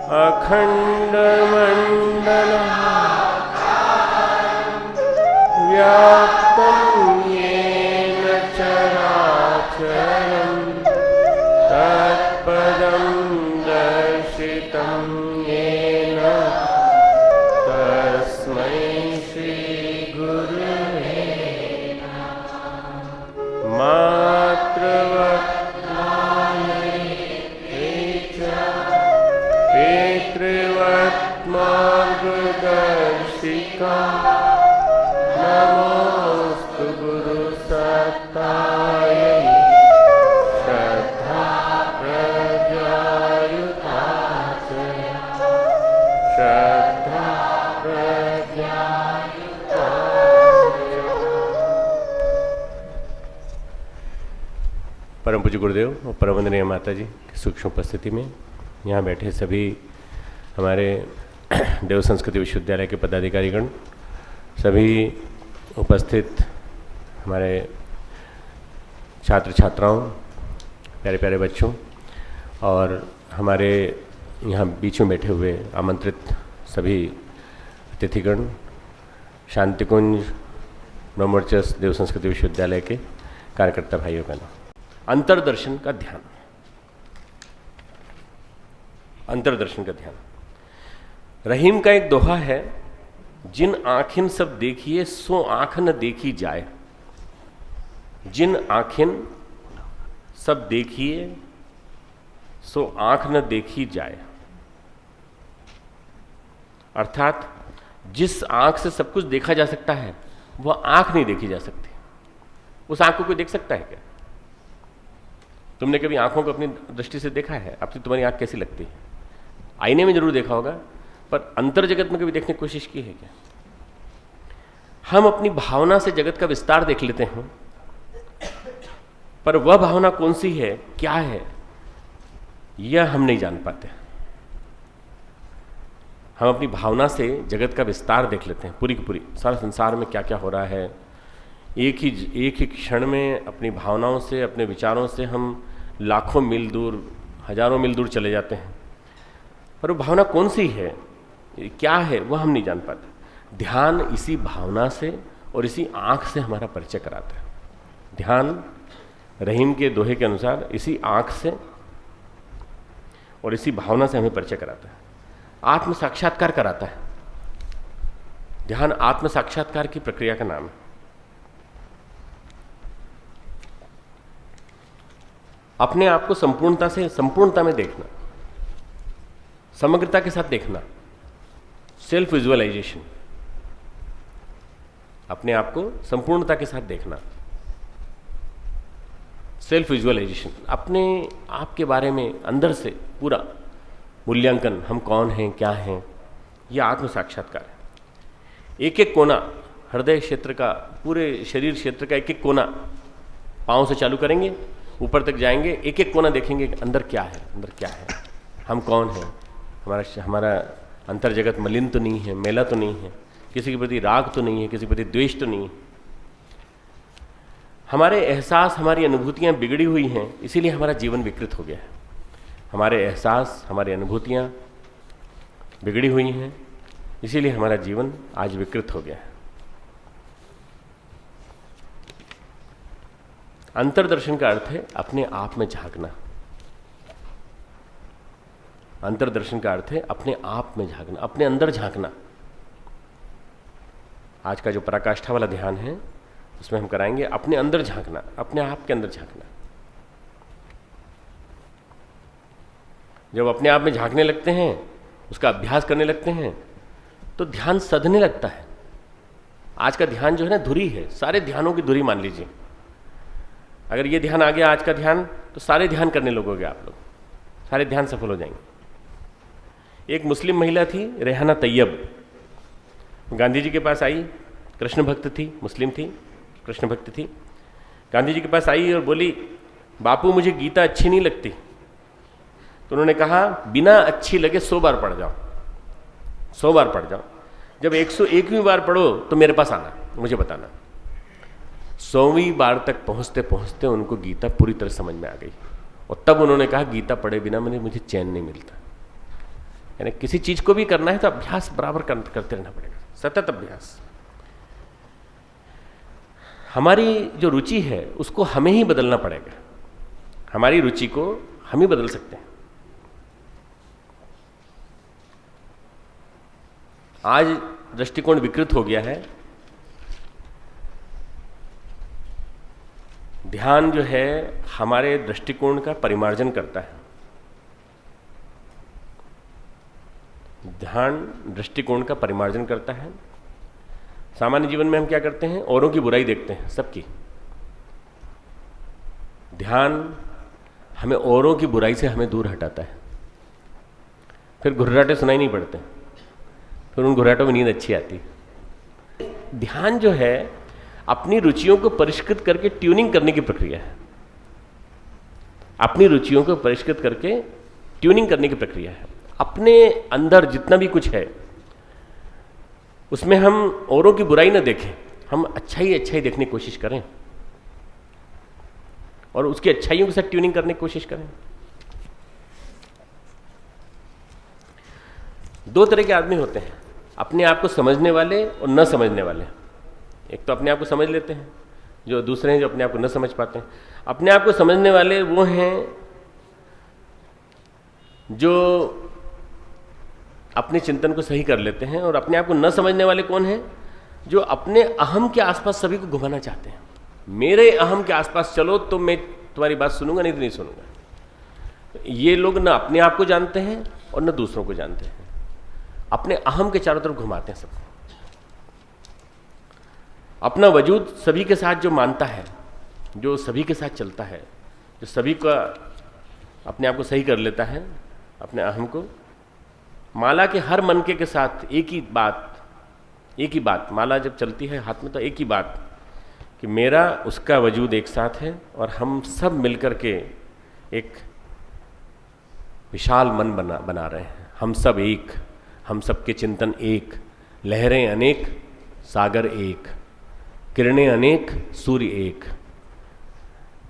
अखण्डमण्डलम् व्याप्तं येन चराचरं तत्पदं दर्शितं येन तस्मै श्रीगुरुवे पितृवत्मार्गदर्शिका नमोस्तु गुरुसत्तायै श्रद्धा प्रज्ञायुता च श्रद्धा प्रज्ञायुता परम पूज्य गुरुदेव और परम वंदनीय माता जी की सूक्ष्म उपस्थिति में यहाँ बैठे सभी हमारे देव संस्कृति विश्वविद्यालय के पदाधिकारीगण, सभी उपस्थित हमारे छात्र छात्राओं, प्यारे प्यारे बच्चों और हमारे यहाँ बीच में बैठे हुए आमंत्रित सभी अतिथिगण, शांतिकुंज ब्रह्मोच्चस देव संस्कृति विश्वविद्यालय के कार्यकर्ता भाइयों का नाम। अंतर्दर्शन का ध्यान, अंतर्दर्शन का ध्यान। रहीम का एक दोहा है, जिन आँखिन सब देखिए सो आँख न देखी जाए। जिन आँखिन सब देखिए सो आँख न देखी जाए। अर्थात जिस आँख से सब कुछ देखा जा सकता है वह आँख नहीं देखी जा सकती। उस आँख को कोई देख सकता है क्या? तुमने कभी आंखों को अपनी दृष्टि से देखा है? अब तुम्हारी आंख कैसी लगती है? आईने में जरूर देखा होगा, पर अंतर जगत में कभी देखने की कोशिश की है क्या? हम अपनी भावना से जगत का विस्तार देख लेते हैं, पर वह भावना कौन सी है, क्या है, यह हम नहीं जान पाते। हम अपनी भावना से जगत का विस्तार देख लेते हैं, पूरी की पूरी, सारा संसार में क्या क्या हो रहा है। एक ही क्षण में अपनी भावनाओं से, अपने विचारों से हम लाखों मील दूर, हजारों मील दूर चले जाते हैं, पर वो भावना कौन सी है, क्या है, वह हम नहीं जान पाते। ध्यान इसी भावना से और इसी आँख से हमारा परिचय कराता है। ध्यान रहीम के दोहे के अनुसार इसी आँख से और इसी भावना से हमें परिचय कराता है, आत्म साक्षात्कार कराता है। ध्यान आत्म साक्षात्कार की प्रक्रिया का नाम है। अपने आप को संपूर्णता में देखना, समग्रता के साथ देखना, सेल्फ विजुअलाइजेशन। अपने आप को संपूर्णता के साथ देखना, सेल्फ विजुअलाइजेशन। अपने आप के बारे में अंदर से पूरा मूल्यांकन, हम कौन हैं, क्या हैं, यह आत्म साक्षात्कार है। एक एक कोना हृदय क्षेत्र का, पूरे शरीर क्षेत्र का एक एक कोना पांव से चालू करेंगे, ऊपर तक जाएंगे, एक एक कोना देखेंगे अंदर क्या है, अंदर क्या है, हम कौन हैं, हमारा अंतर जगत मलिन तो नहीं है, मेला तो नहीं है, किसी के प्रति राग तो नहीं है, किसी के प्रति द्वेष तो नहीं है। हमारे एहसास, हमारी अनुभूतियां बिगड़ी हुई हैं, इसीलिए हमारा जीवन विकृत हो गया है। हमारे एहसास, हमारी अनुभूतियां बिगड़ी हुई हैं, इसीलिए हमारा जीवन आज विकृत हो गया है। अंतर्दर्शन का अर्थ है अपने आप में झांकना। अंतर्दर्शन का अर्थ है अपने आप में झांकना, अपने अंदर झांकना। आज का जो पराकाष्ठा वाला ध्यान है उसमें हम कराएंगे अपने अंदर झांकना, अपने आप के अंदर झांकना। जब अपने आप में झांकने लगते हैं, उसका अभ्यास करने लगते हैं, तो ध्यान सधने लगता है। आज का ध्यान जो है ना, धुरी है, सारे ध्यानों की धुरी मान लीजिए। अगर ये ध्यान आ गया आज का ध्यान, तो सारे ध्यान करने लगोगे आप लोग, सारे ध्यान सफल हो जाएंगे। एक मुस्लिम महिला थी, रेहाना तैयब, गांधी जी के पास आई, कृष्ण भक्त थी, मुस्लिम थी, कृष्ण भक्त थी। गांधी जी के पास आई और बोली, बापू मुझे गीता अच्छी नहीं लगती। तो उन्होंने कहा, बिना अच्छी लगे 100 बार पढ़ जाओ, 100 बार पढ़ जाओ। जब 101वीं बार पढ़ो तो मेरे पास आना, मुझे बताना। 100वीं बार तक पहुंचते पहुंचते उनको गीता पूरी तरह समझ में आ गई, और तब उन्होंने कहा, गीता पढ़े बिना मुझे चैन नहीं मिलता। यानी किसी चीज को भी करना है तो अभ्यास बराबर करते रहना पड़ेगा, सतत अभ्यास। हमारी जो रुचि है उसको हमें ही बदलना पड़ेगा, हमारी रुचि को हम ही बदल सकते हैं। आज दृष्टिकोण विकृत हो गया है। ध्यान जो है हमारे दृष्टिकोण का परिमार्जन करता है। ध्यान दृष्टिकोण का परिमार्जन करता है। सामान्य जीवन में हम क्या करते हैं, औरों की बुराई देखते हैं, सबकी। ध्यान हमें औरों की बुराई से हमें दूर हटाता है। फिर घुर्राटे सुनाई नहीं पड़ते, फिर उन घुर्राटों में नींद अच्छी आती। ध्यान जो है अपनी रुचियों को परिष्कृत करके ट्यूनिंग करने की प्रक्रिया है। अपनी रुचियों को परिष्कृत करके ट्यूनिंग करने की प्रक्रिया है। अपने अंदर जितना भी कुछ है उसमें हम औरों की बुराई ना देखें, हम अच्छा ही देखने की कोशिश करें और उसकी अच्छाइयों के साथ ट्यूनिंग करने की कोशिश करें। दो तरह के आदमी होते हैं, अपने आप को समझने वाले और न समझने वाले। एक तो अपने आप को समझ लेते हैं, जो दूसरे हैं जो अपने आप को न समझ पाते हैं। अपने आप को समझने वाले वो हैं जो अपने चिंतन को सही कर लेते हैं, और अपने आप को न समझने वाले कौन हैं, जो अपने अहम के आसपास सभी को घुमाना चाहते हैं। मेरे अहम के आसपास चलो तो मैं तुम्हारी बात सुनूंगा, नहीं तो नहीं सुनूंगा। ये लोग न अपने आप को जानते हैं और न दूसरों को जानते हैं, अपने अहम के चारों तरफ घुमाते हैं सबको। अपना वजूद सभी के साथ जो मानता है, जो सभी के साथ चलता है, जो सभी का अपने आप को सही कर लेता है, अपने अहम को, माला के हर मनके के साथ एक ही बात, माला जब चलती है हाथ में तो एक ही बात कि मेरा उसका वजूद एक साथ है और हम सब मिलकर के एक विशाल मन बना रहे हैं। हम सब एक, हम सबके चिंतन एक, लहरें अनेक, सागर एक, किरणें अनेक, सूर्य एक,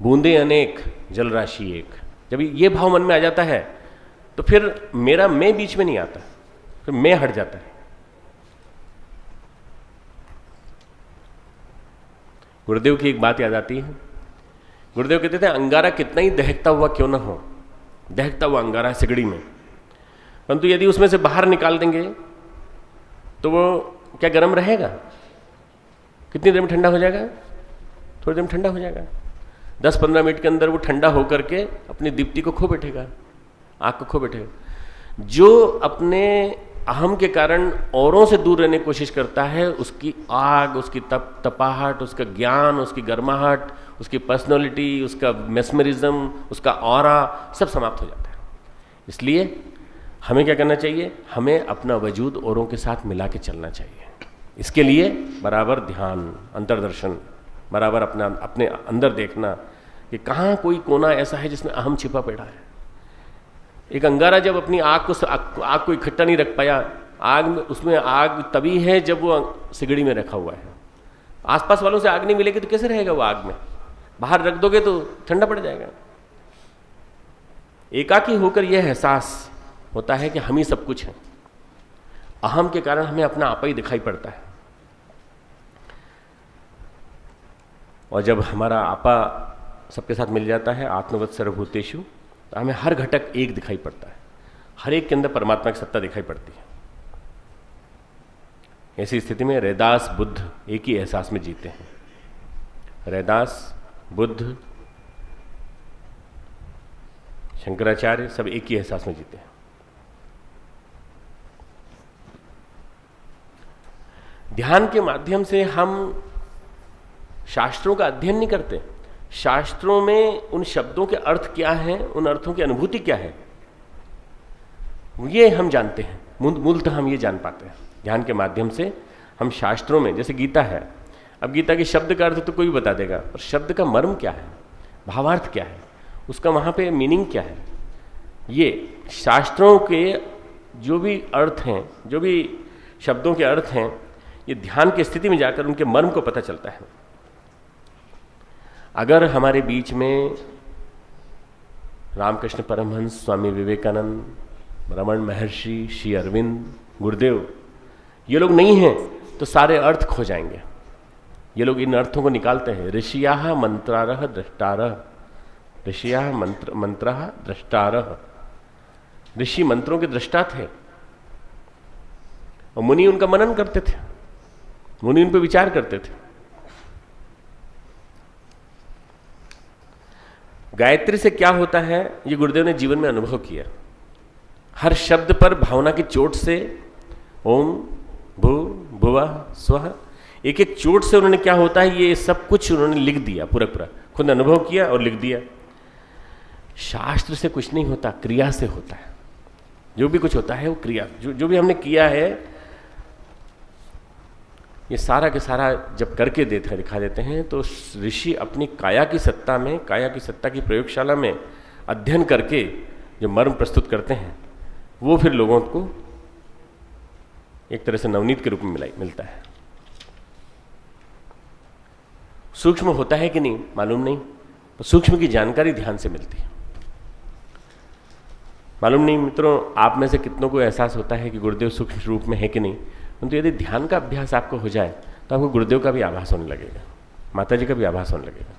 बूंदें अनेक, जल राशि एक। जब ये भाव मन में आ जाता है तो फिर मेरा मैं बीच में नहीं आता, फिर मैं हट जाता है। गुरुदेव की एक बात याद आती है। गुरुदेव कहते थे अंगारा कितना ही दहकता हुआ क्यों ना हो, दहकता हुआ अंगारा है सिगड़ी में, परंतु यदि उसमें से बाहर निकाल देंगे तो वो क्या गर्म रहेगा? कितनी देर में ठंडा हो जाएगा? थोड़ी देर में ठंडा हो जाएगा। 10-15 मिनट के अंदर वो ठंडा होकर के अपनी दीप्ति को खो बैठेगा, आग को खो बैठेगा। जो अपने अहम के कारण औरों से दूर रहने की कोशिश करता है, उसकी आग, उसकी तपाहट, उसका ज्ञान, उसकी गर्माहट, उसकी पर्सनालिटी, उसका मेस्मरिज्म, उसका ऑरा सब समाप्त हो जाता है। इसलिए हमें क्या करना चाहिए? हमें अपना वजूद औरों के साथ मिला के चलना चाहिए। इसके लिए बराबर ध्यान, अंतर्दर्शन, बराबर अपने अंदर देखना कि कहाँ कोई कोना ऐसा है जिसमें अहम छिपा पड़ा है। एक अंगारा जब अपनी आग को इकट्ठा नहीं रख पाया, आग में, उसमें आग तभी है जब वो सिगड़ी में रखा हुआ है। आसपास वालों से आग नहीं मिलेगी तो कैसे रहेगा वो आग में? बाहर रख दोगे तो ठंडा पड़ जाएगा। एकाकी होकर यह एहसास होता है कि हम ही सब कुछ हैं। अहम के कारण हमें अपना आपा ही दिखाई पड़ता है, और जब हमारा आपा सबके साथ मिल जाता है, आत्मवत् सर्वभूतेषु, तो हमें हर घटक एक दिखाई पड़ता है, हर एक के अंदर परमात्मा की सत्ता दिखाई पड़ती है। ऐसी स्थिति में रैदास बुद्ध एक ही एहसास में जीते हैं। रैदास, बुद्ध, शंकराचार्य सब एक ही एहसास में जीते हैं। ध्यान के माध्यम से हम शास्त्रों का अध्ययन नहीं करते। शास्त्रों में उन शब्दों के अर्थ क्या हैं, उन अर्थों की अनुभूति क्या है, ये हम जानते हैं। मूलतः हम ये जान पाते हैं ध्यान के माध्यम से। हम शास्त्रों में, जैसे गीता है, अब गीता के शब्द का अर्थ तो कोई भी बता देगा, पर शब्द का मर्म क्या है, भावार्थ क्या है, उसका वहाँ पे मीनिंग क्या है, ये शास्त्रों के जो भी अर्थ हैं, जो भी शब्दों के अर्थ हैं, ये ध्यान की स्थिति में जाकर उनके मर्म को पता चलता है। अगर हमारे बीच में रामकृष्ण परमहंस, स्वामी विवेकानंद, रमण महर्षि, श्री अरविंद, गुरुदेव, ये लोग नहीं हैं तो सारे अर्थ खो जाएंगे। ये लोग इन अर्थों को निकालते हैं। ऋषियाः मंत्रारः द्रष्टारः, ऋषियाः मंत्रः द्रष्टारः, ऋषि मंत्रों के दृष्टा थे और मुनि उनका मनन करते थे, मुनि उन पर विचार करते थे। गायत्री से क्या होता है ये गुरुदेव ने जीवन में अनुभव किया। हर शब्द पर भावना की चोट से ओम भू भुवः स्वः, एक एक चोट से उन्होंने क्या होता है ये सब कुछ उन्होंने लिख दिया, पूरा पूरा खुद अनुभव किया और लिख दिया। शास्त्र से कुछ नहीं होता, क्रिया से होता है। जो भी कुछ होता है वो क्रिया, जो भी हमने किया है ये सारा के सारा जब करके दिखा देते हैं तो ऋषि अपनी काया की सत्ता में, काया की सत्ता की प्रयोगशाला में अध्ययन करके जो मर्म प्रस्तुत करते हैं वो फिर लोगों को एक तरह से नवनीत के रूप में मिलता है। सूक्ष्म होता है कि नहीं मालूम नहीं, तो सूक्ष्म की जानकारी ध्यान से मिलती है। मालूम नहीं मित्रों आप में से कितनों को एहसास होता है कि गुरुदेव सूक्ष्म रूप में है कि नहीं, परंतु यदि ध्यान का अभ्यास आपको हो जाए तो आपको गुरुदेव का भी आभास होने लगेगा, माता जी का भी आभास होने लगेगा,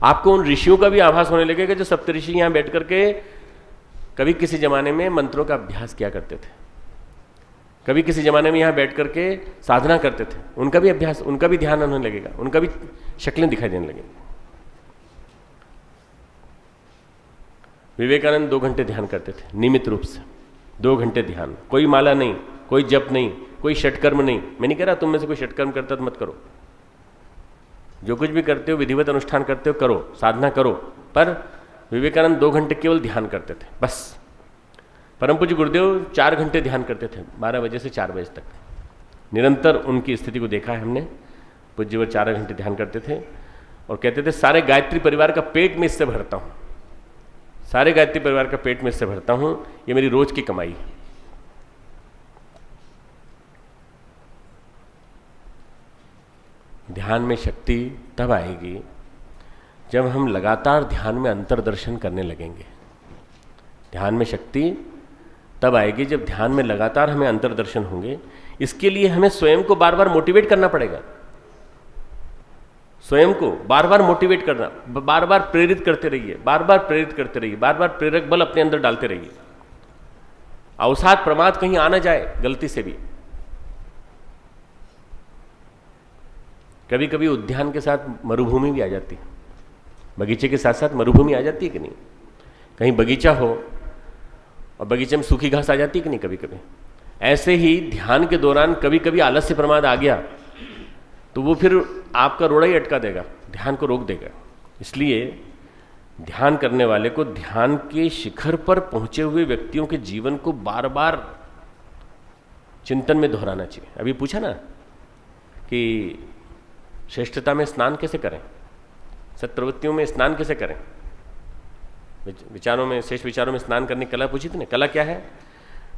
आपको उन ऋषियों का भी आभास होने लगेगा जो सप्तऋषि यहाँ बैठ करके कभी किसी जमाने में मंत्रों का अभ्यास किया करते थे, कभी किसी जमाने में यहाँ बैठ करके साधना करते थे, उनका भी अभ्यास, उनका भी ध्यान होने लगेगा, उनका भी शक्लें दिखाई देने लगेंगी। विवेकानंद 2 घंटे ध्यान करते थे नियमित रूप से, 2 घंटे ध्यान, कोई माला नहीं, कोई जप नहीं, कोई षटकर्म नहीं। मैं नहीं कह रहा तुम में से कोई षटकर्म करता तो मत करो, जो कुछ भी करते हो विधिवत अनुष्ठान करते हो करो, साधना करो, पर विवेकानंद 2 घंटे केवल ध्यान करते थे बस। परम पूज्य गुरुदेव 4 घंटे ध्यान करते थे, 12 बजे से 4 बजे तक, निरंतर उनकी स्थिति को देखा है हमने। पूज्यवर 4 घंटे ध्यान करते थे और कहते थे सारे गायत्री परिवार का पेट में इससे भरता हूँ, सारे गायत्री परिवार का पेट में इससे भरता हूँ, ये मेरी रोज की कमाई है। ध्यान में शक्ति तब आएगी जब हम लगातार ध्यान में अंतर्दर्शन करने लगेंगे। ध्यान में शक्ति तब आएगी जब ध्यान में लगातार हमें अंतर्दर्शन होंगे। इसके लिए हमें स्वयं को बार बार मोटिवेट करना पड़ेगा, स्वयं को बार बार मोटिवेट करना, बार बार प्रेरित करते रहिए, बार बार प्रेरित करते रहिए, बार बार प्रेरक बल अपने अंदर डालते रहिए। अवसाद प्रमाद कहीं आ ना जाए गलती से भी। कभी कभी उद्यान के साथ मरुभूमि भी आ जाती है, बगीचे के साथ साथ मरुभूमि आ जाती है कि नहीं? कहीं बगीचा हो और बगीचे में सूखी घास आ जाती है कि नहीं कभी कभी? ऐसे ही ध्यान के दौरान कभी कभी आलस्य प्रमाद आ गया तो वो फिर आपका रोड़ा ही अटका देगा, ध्यान को रोक देगा। इसलिए ध्यान करने वाले को ध्यान के शिखर पर पहुंचे हुए व्यक्तियों के जीवन को बार बार चिंतन में दोहराना चाहिए। अभी पूछा ना कि श्रेष्ठता में स्नान कैसे करें, सत्प्रवृत्तियों में स्नान कैसे करें, विचारों में, श्रेष्ठ विचारों में स्नान करने की कला पूछी थी ना। कला क्या है?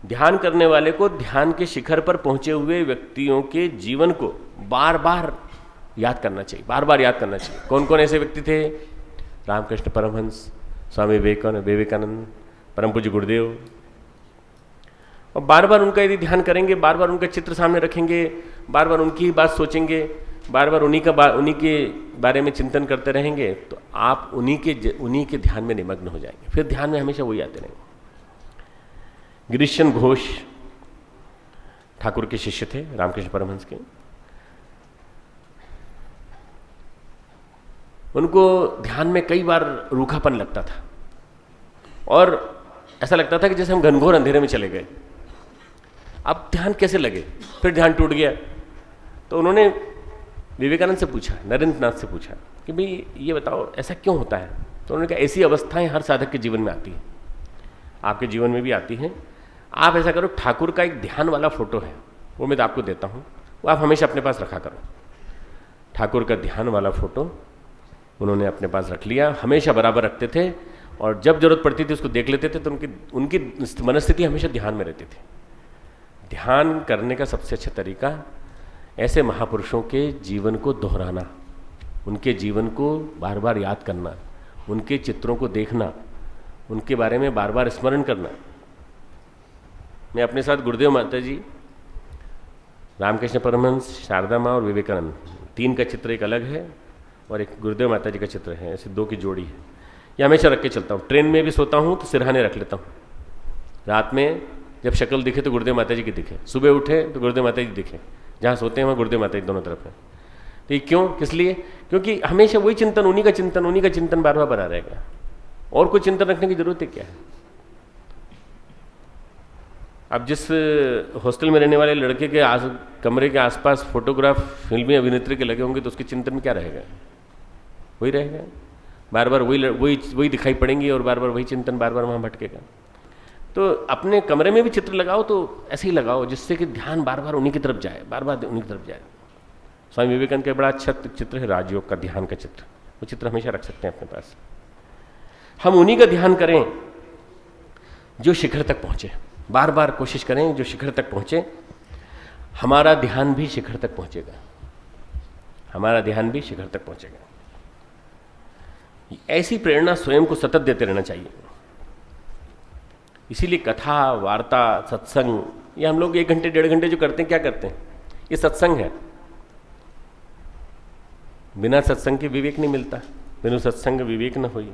ध्यान करने वाले को ध्यान के शिखर पर पहुंचे हुए व्यक्तियों के जीवन को बार बार याद करना चाहिए, बार बार याद करना चाहिए। कौन कौन ऐसे व्यक्ति थे? रामकृष्ण परमहंस, स्वामी विवेकानंद, परम पूज्य गुरुदेव। और बार बार उनका यदि ध्यान करेंगे, बार बार उनका चित्र सामने रखेंगे, बार बार उनकी ही बात सोचेंगे, बार बार उन्हीं के बारे में चिंतन करते रहेंगे तो आप उन्हीं के ध्यान में निमग्न हो जाएंगे। फिर ध्यान में हमेशा वही आते रहेंगे। गिरीशन घोष ठाकुर के शिष्य थे, रामकृष्ण परमहंस के। उनको ध्यान में कई बार रूखापन लगता था और ऐसा लगता था कि जैसे हम घनघोर अंधेरे में चले गए। अब ध्यान कैसे लगे? फिर ध्यान टूट गया तो उन्होंने विवेकानंद से पूछा, नरेंद्र नाथ से पूछा कि भाई ये बताओ ऐसा क्यों होता है? तो उन्होंने कहा ऐसी अवस्थाएं हर साधक के जीवन में आती हैं, आपके जीवन में भी आती हैं। आप ऐसा करो, ठाकुर का एक ध्यान वाला फोटो है, वो मैं आपको देता हूँ, वो आप हमेशा अपने पास रखा करो। ठाकुर का ध्यान वाला फोटो उन्होंने अपने पास रख लिया, हमेशा बराबर रखते थे और जब जरूरत पड़ती थी उसको देख लेते थे। तो उनकी मनस्थिति हमेशा ध्यान में रहती थी। ध्यान करने का सबसे अच्छा तरीका ऐसे महापुरुषों के जीवन को दोहराना, उनके जीवन को बार बार याद करना, उनके चित्रों को देखना, उनके बारे में बार बार स्मरण करना। मैं अपने साथ गुरुदेव माता जी, रामकृष्ण परमहंस, शारदा माँ और विवेकानंद, 3 का चित्र एक अलग है और एक गुरुदेव माता जी का चित्र है, ऐसे 2 की जोड़ी है। ये हमेशा रख के चलता हूँ। ट्रेन में भी सोता हूँ तो सिरहाने रख लेता हूँ। रात में जब शक्ल दिखे तो गुरुदेव माता जी की दिखे, सुबह उठे तो गुरुदेव माता जी दिखे, जहाँ सोते हैं वहाँ गुरुदेव माता जी दोनों तरफ है। तो ये क्यों, किस लिए? क्योंकि हमेशा वही चिंतन, उन्हीं का चिंतन बार बार बना रहेगा, और कोई चिंतन रखने की जरूरत है क्या है? अब जिस हॉस्टल में रहने वाले लड़के के कमरे के आसपास फोटोग्राफ फिल्मी अभिनेत्री के लगे होंगे तो उसके चिंतन में क्या रहेगा? वही रहेगा, बार बार वही दिखाई पड़ेंगी और बार बार वही चिंतन बार बार वहाँ भटकेगा। तो अपने कमरे में भी चित्र लगाओ तो ऐसे ही लगाओ जिससे कि ध्यान बार बार उन्हीं की तरफ जाए, बार बार उन्हीं की तरफ जाए। स्वामी विवेकानंद का बड़ा अच्छा चित्र है राजयोग का, ध्यान का चित्र। वो चित्र हमेशा रख सकते हैं अपने पास। हम उन्हीं का ध्यान करें जो शिखर तक पहुंचे, बार बार कोशिश करें जो शिखर तक पहुंचे। हमारा ध्यान भी शिखर तक पहुंचेगा, हमारा ध्यान भी शिखर तक पहुंचेगा। ऐसी प्रेरणा स्वयं को सतत देते रहना चाहिए। इसीलिए कथा, वार्ता, सत्संग, ये हम लोग 1 घंटे 1.5 घंटे जो करते हैं, क्या करते हैं? ये सत्संग है। बिना सत्संग के विवेक नहीं मिलता, बिना सत्संग विवेक न होई।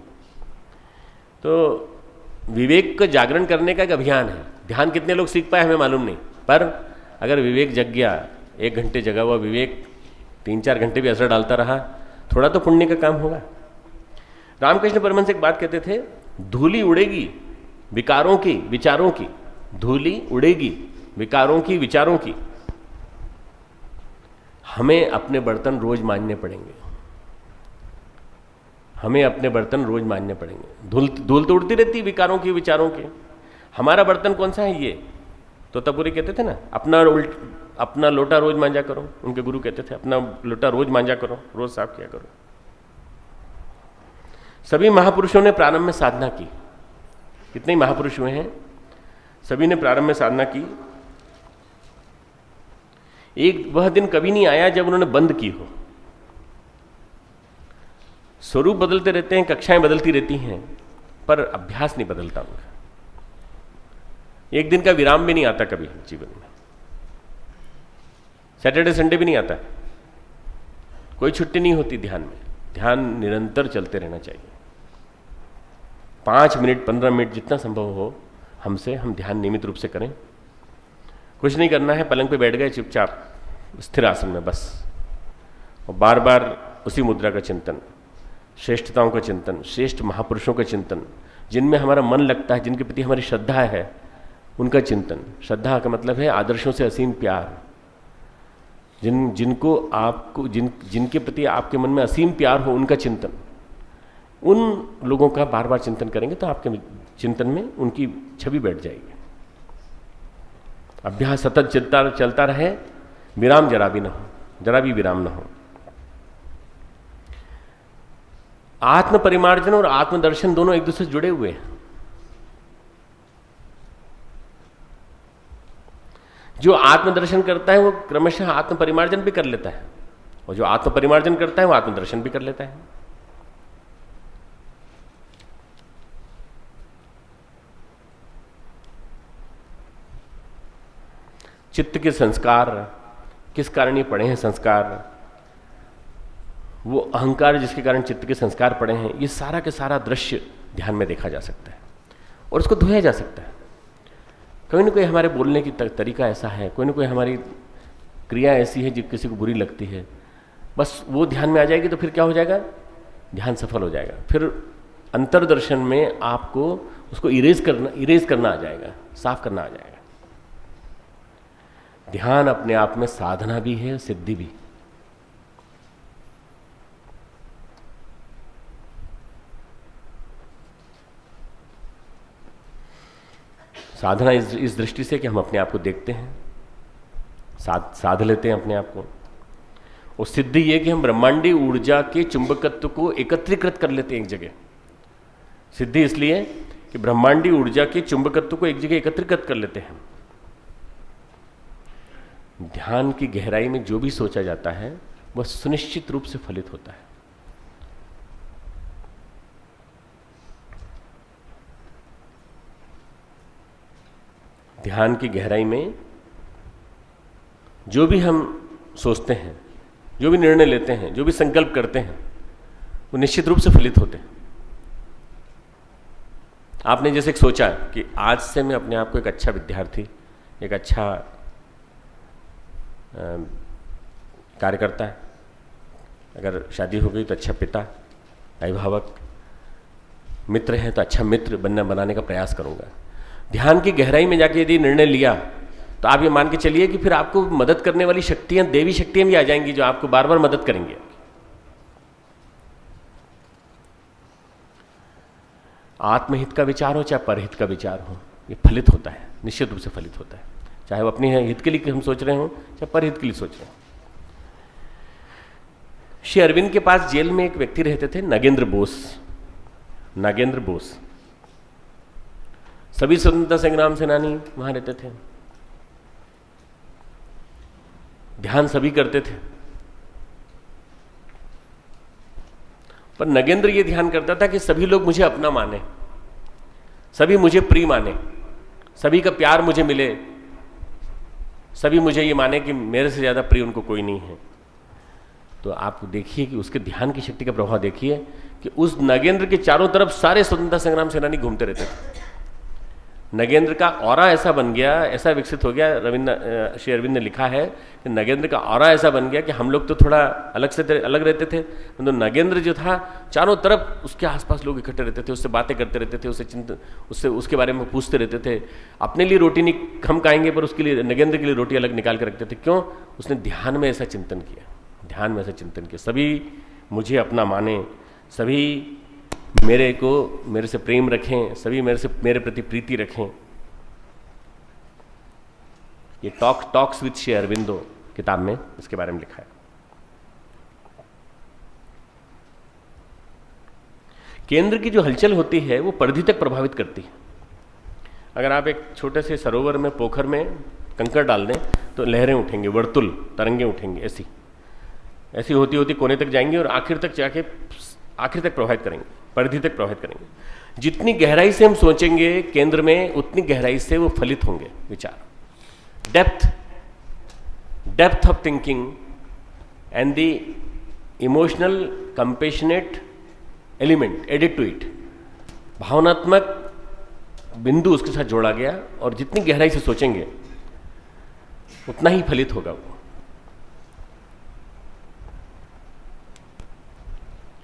तो विवेक का जागरण करने का एक अभियान है। ध्यान कितने लोग सीख पाए हमें मालूम नहीं, पर अगर विवेक जग गया, 1 घंटे जगा हुआ विवेक 3-4 घंटे भी असर डालता रहा, थोड़ा तो पुण्य का काम होगा। रामकृष्ण परमहंस एक बात कहते थे, धूली उड़ेगी विकारों की, विचारों की, धूली उड़ेगी विकारों की, विचारों की। हमें अपने बर्तन रोज मांजने पड़ेंगे, हमें अपने बर्तन रोज मांजने पड़ेंगे। धूल तो उड़ती रहती विकारों की, विचारों की। हमारा बर्तन कौन सा है? ये तो तपुरी कहते थे ना, अपना लोटा रोज मांजा करो। उनके गुरु कहते थे अपना लोटा रोज मांजा करो, रोज साफ किया करो। सभी महापुरुषों ने प्रारंभ में साधना की। कितने महापुरुष हुए हैं, सभी ने प्रारंभ में साधना की। एक वह दिन कभी नहीं आया जब उन्होंने बंद की हो। स्वरूप बदलते रहते हैं, कक्षाएं बदलती रहती हैं, पर अभ्यास नहीं बदलता उनका। एक दिन का विराम भी नहीं आता कभी जीवन में। सैटरडे संडे भी नहीं आता, कोई छुट्टी नहीं होती ध्यान में। ध्यान निरंतर चलते रहना चाहिए। 5 मिनट 15 मिनट जितना संभव हो हमसे, हम ध्यान नियमित रूप से करें। कुछ नहीं करना है, पलंग पे बैठ गए चुपचाप स्थिर आसन में बस, और बार बार उसी मुद्रा का चिंतन, श्रेष्ठताओं का चिंतन, श्रेष्ठ महापुरुषों का चिंतन, जिनमें हमारा मन लगता है, जिनके प्रति हमारी श्रद्धा है, उनका चिंतन। श्रद्धा का मतलब है आदर्शों से असीम प्यार। जिनके प्रति आपके मन में असीम प्यार हो, उनका चिंतन। उन लोगों का बार बार चिंतन करेंगे तो आपके चिंतन में उनकी छवि बैठ जाएगी। अभ्यास सतत चलता रहे, विराम जरा भी ना हो, जरा भी विराम ना हो। आत्म परिमार्जन और आत्मदर्शन दोनों एक दूसरे से जुड़े हुए हैं। जो आत्मदर्शन करता है वो क्रमशः आत्म परिमार्जन भी कर लेता है, और जो आत्म परिमार्जन करता है वो आत्मदर्शन भी कर लेता है। चित्त के संस्कार, किस कारण ये पड़े हैं संस्कार, वो अहंकार जिसके कारण चित्त के संस्कार पड़े हैं, ये सारा के सारा दृश्य ध्यान में देखा जा सकता है और उसको धोया जा सकता है। कोई ना कोई हमारे बोलने की तरीका ऐसा है, कोई ना कोई हमारी क्रिया ऐसी है जो किसी को बुरी लगती है, बस वो ध्यान में आ जाएगी तो फिर क्या हो जाएगा? ध्यान सफल हो जाएगा। फिर अंतर्दर्शन में आपको उसको इरेज करना आ जाएगा, साफ करना आ जाएगा। ध्यान अपने आप में साधना भी है, सिद्धि भी। साधना इस दृष्टि से कि हम अपने आप को देखते हैं, साध लेते हैं अपने आप को। और सिद्धि ये कि हम ब्रह्मांडी ऊर्जा के चुंबकत्व को एकत्रीकृत कर लेते हैं एक जगह। सिद्धि इसलिए कि ब्रह्मांडी ऊर्जा के चुंबकत्व को एक जगह एकत्रीकृत कर लेते हैं। ध्यान की गहराई में जो भी सोचा जाता है वह सुनिश्चित रूप से फलित होता है। ध्यान की गहराई में जो भी हम सोचते हैं, जो भी निर्णय लेते हैं, जो भी संकल्प करते हैं, वो निश्चित रूप से फलित होते हैं। आपने जैसे एक सोचा कि आज से मैं अपने आप को एक अच्छा विद्यार्थी, एक अच्छा कार्यकर्ता, अगर शादी हो गई तो अच्छा पिता, अभिभावक, मित्र हैं तो अच्छा मित्र बनाने का प्रयास करूंगा। ध्यान की गहराई में जाके यदि निर्णय लिया तो आप ये मान के चलिए कि फिर आपको मदद करने वाली शक्तियां, देवी शक्तियां भी आ जाएंगी जो आपको बार बार मदद करेंगे। आत्महित का विचार हो चाहे परहित का विचार हो, ये फलित होता है, निश्चित रूप से फलित होता है। चाहे वो अपने हित के लिए हम सोच रहे हो चाहे परहित के लिए सोच रहे हो। श्री अरविंद के पास जेल में एक व्यक्ति रहते थे, नागेंद्र बोस। नागेंद्र बोस, सभी स्वतंत्रता संग्राम सेनानी वहां रहते थे, ध्यान सभी करते थे, पर नगेंद्र ये ध्यान करता था कि सभी लोग मुझे अपना माने, सभी मुझे प्रिय माने, सभी का प्यार मुझे मिले, सभी मुझे ये माने कि मेरे से ज्यादा प्रिय उनको कोई नहीं है। तो आप देखिए कि उसके ध्यान की शक्ति का प्रभाव देखिए कि उस नगेंद्र के चारों तरफ सारे स्वतंत्रता संग्राम सेनानी घूमते रहते थे। नगेंद्र का ऑरा ऐसा बन गया, ऐसा विकसित हो गया। श्री अरविंद ने लिखा है कि नगेंद्र का ऑरा ऐसा बन गया कि हम लोग तो थोड़ा अलग रहते थे, तो नगेंद्र जो था चारों तरफ उसके आसपास लोग इकट्ठे रहते थे, उससे बातें करते रहते थे, उसके बारे में पूछते रहते थे। अपने लिए रोटी नहीं हम खाएंगे, पर उसके लिए, नगेंद्र के लिए रोटी अलग निकाल के रखते थे। क्यों? उसने ध्यान में ऐसा चिंतन किया, ध्यान में ऐसा चिंतन किया, सभी मुझे अपना माने, सभी मेरे से प्रेम रखें, सभी मेरे प्रति प्रीति रखें। ये टॉक्स विद श्री अरविंदो किताब में इसके बारे में लिखा है। केंद्र की जो हलचल होती है वो परिधि तक प्रभावित करती है। अगर आप एक छोटे से सरोवर में, पोखर में कंकड़ डाल दें तो लहरें उठेंगी, वर्तुल तरंगे उठेंगी, ऐसी होती होती कोने तक जाएंगी और आखिर तक प्रभावित करेंगे, परिधि तक प्रभावित करेंगे। जितनी गहराई से हम सोचेंगे केंद्र में, उतनी गहराई से वो फलित होंगे विचार। Depth of thinking and the emotional compassionate element added to it, भावनात्मक बिंदु उसके साथ जोड़ा गया, और जितनी गहराई से सोचेंगे उतना ही फलित होगा वो।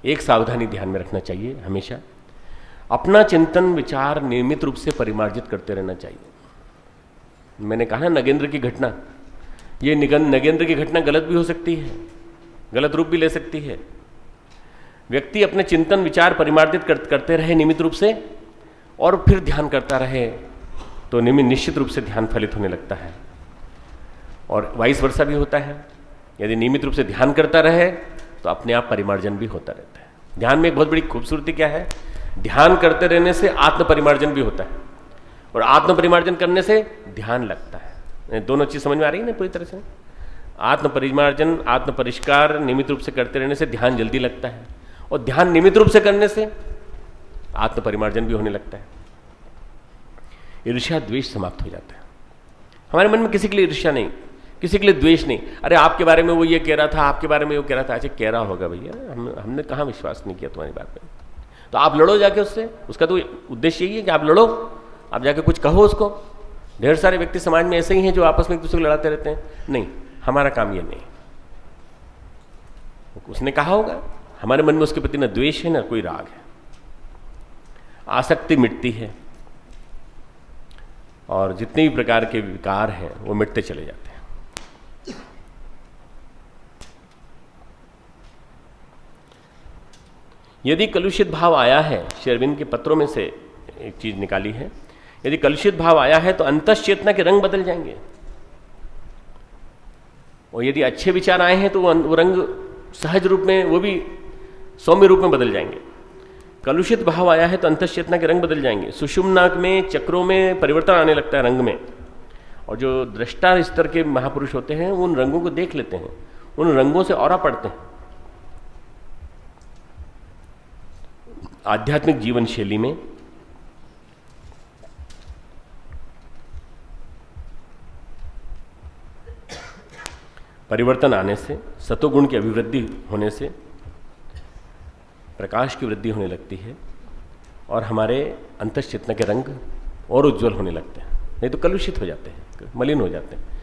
एक सावधानी ध्यान में रखना चाहिए, हमेशा अपना चिंतन विचार नियमित रूप से परिमार्जित करते रहना चाहिए। मैंने कहा नगेंद्र की घटना, ये नगेंद्र की घटना गलत भी हो सकती है, गलत रूप भी ले सकती है। व्यक्ति अपने चिंतन विचार परिमार्जित करते रहे नियमित रूप से, और फिर ध्यान करता रहे, तो निश्चित रूप से ध्यान फलित होने लगता है। और वाइस वर्षा भी होता है, यदि नियमित रूप से ध्यान करता रहे तो अपने आप परिमार्जन भी होता रहता है। ध्यान में एक बहुत बड़ी खूबसूरती क्या है, ध्यान करते रहने से आत्म परिमार्जन भी होता है, और आत्म परिमार्जन करने से ध्यान लगता है। दोनों चीज समझ में आ रही है ना पूरी तरह से? आत्म परिमार्जन, आत्म परिष्कार नियमित रूप से करते रहने से ध्यान जल्दी लगता है, और ध्यान नियमित रूप से करने से आत्म परिमार्जन भी होने लगता है। ईर्ष्या द्वेष समाप्त हो जाता है। हमारे मन में किसी के लिए ईर्ष्या नहीं, किसी के लिए द्वेष नहीं। अरे आपके बारे में वो ये कह रहा था, आपके बारे में वो कह रहा था। अच्छा, कह रहा होगा भैया, हमने कहाँ विश्वास नहीं किया तुम्हारी बात पे। तो आप लड़ो जाके उससे, उसका तो उद्देश्य यही है कि आप लड़ो, आप जाके कुछ कहो उसको। ढेर सारे व्यक्ति समाज में ऐसे ही हैं जो आपस में एक दूसरे को लड़ाते रहते हैं। नहीं, हमारा काम ये नहीं। उसने कहा होगा, हमारे मन में उसके प्रति न द्वेष है न कोई राग है। आसक्ति मिटती है, और जितने भी प्रकार के विकार हैं वो मिटते चले जाते हैं। यदि कलुषित भाव आया है, श्री अरविंद के पत्रों में से एक चीज निकाली है, यदि कलुषित भाव आया है तो अंतश्चेतना के रंग बदल जाएंगे, और यदि अच्छे विचार आए हैं तो वो रंग सहज रूप में, वो भी सौम्य रूप में बदल जाएंगे। कलुषित भाव आया है तो अंतश्चेतना के रंग बदल जाएंगे। सुषुम्ना में, चक्रों में परिवर्तन आने लगता है रंग में, और जो दृष्टा स्तर के महापुरुष होते हैं वो उन रंगों को देख लेते हैं, उन रंगों से औरा पड़ते हैं। आध्यात्मिक जीवन शैली में परिवर्तन आने से, सतोगुण की अभिवृद्धि होने से प्रकाश की वृद्धि होने लगती है और हमारे अंतश्चेतना के रंग और उज्जवल होने लगते हैं, नहीं तो कलुषित हो जाते हैं, मलिन हो जाते हैं।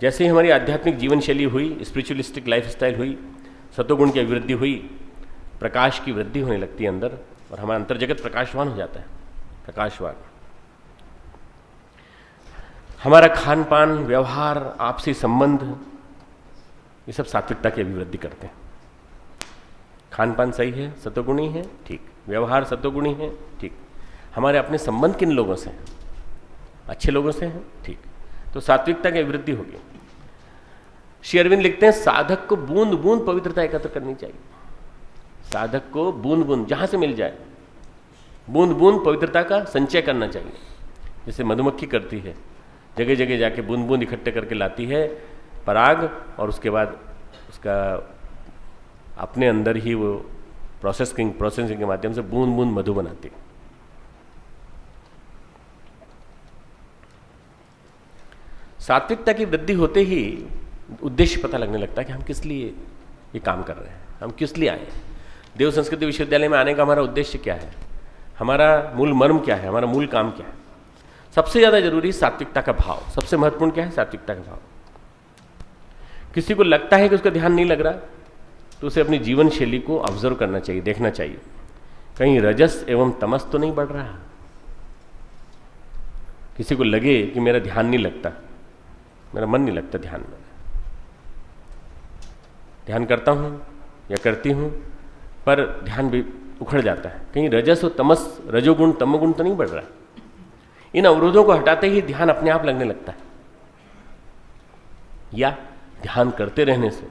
जैसे ही हमारी आध्यात्मिक जीवन शैली हुई, स्पिरिचुअलिस्टिक लाइफस्टाइल हुई, सतोगुण की अभिवृद्धि हुई, प्रकाश की वृद्धि होने लगती है अंदर और हमारा अंतर्जगत प्रकाशवान हो जाता है, प्रकाशवान। हमारा खान पान, व्यवहार, आपसी संबंध, ये सब सात्विकता की अभिवृद्धि करते हैं। खान पान सही है, सतोगुणी है, ठीक। व्यवहार सतोगुणी है, ठीक। हमारे अपने संबंध किन लोगों से हैं? अच्छे लोगों से हैं, ठीक। तो सात्विकता की अभिवृद्धि होगी। श्री अरविंद लिखते हैं साधक को बूंद बूंद पवित्रता एकत्र करनी चाहिए। साधक को बूंद बूंद जहां से मिल जाए, बूंद बूंद पवित्रता का संचय करना चाहिए। जैसे मधुमक्खी करती है, जगह जगह जाके बूंद बूंद इकट्ठे करके लाती है पराग, और उसके बाद उसका अपने अंदर ही वो प्रोसेसिंग के माध्यम से बूंद बूंद मधु बनाती है। सात्विकता की वृद्धि होते ही उद्देश्य पता लगने लगता है कि हम किस लिए ये काम कर रहे हैं, हम किस लिए आए। देव संस्कृति विश्वविद्यालय में आने का हमारा उद्देश्य क्या है, हमारा मूल मर्म क्या है, हमारा मूल काम क्या है। सबसे ज़्यादा जरूरी सात्विकता का भाव, सबसे महत्वपूर्ण क्या है, सात्विकता का भाव। किसी को लगता है कि उसका ध्यान नहीं लग रहा, तो उसे अपनी जीवन शैली को ऑब्जर्व करना चाहिए, देखना चाहिए, कहीं रजस एवं तमस तो नहीं बढ़ रहा। किसी को लगे कि मेरा ध्यान नहीं लगता, मेरा मन नहीं लगता ध्यान में, ध्यान करता हूं या करती हूं पर ध्यान भी उखड़ जाता है, कहीं रजस और तमस, रजोगुण तमोगुण तो नहीं बढ़ रहा। इन अवरोधों को हटाते ही ध्यान अपने आप लगने लगता है, या ध्यान करते रहने से,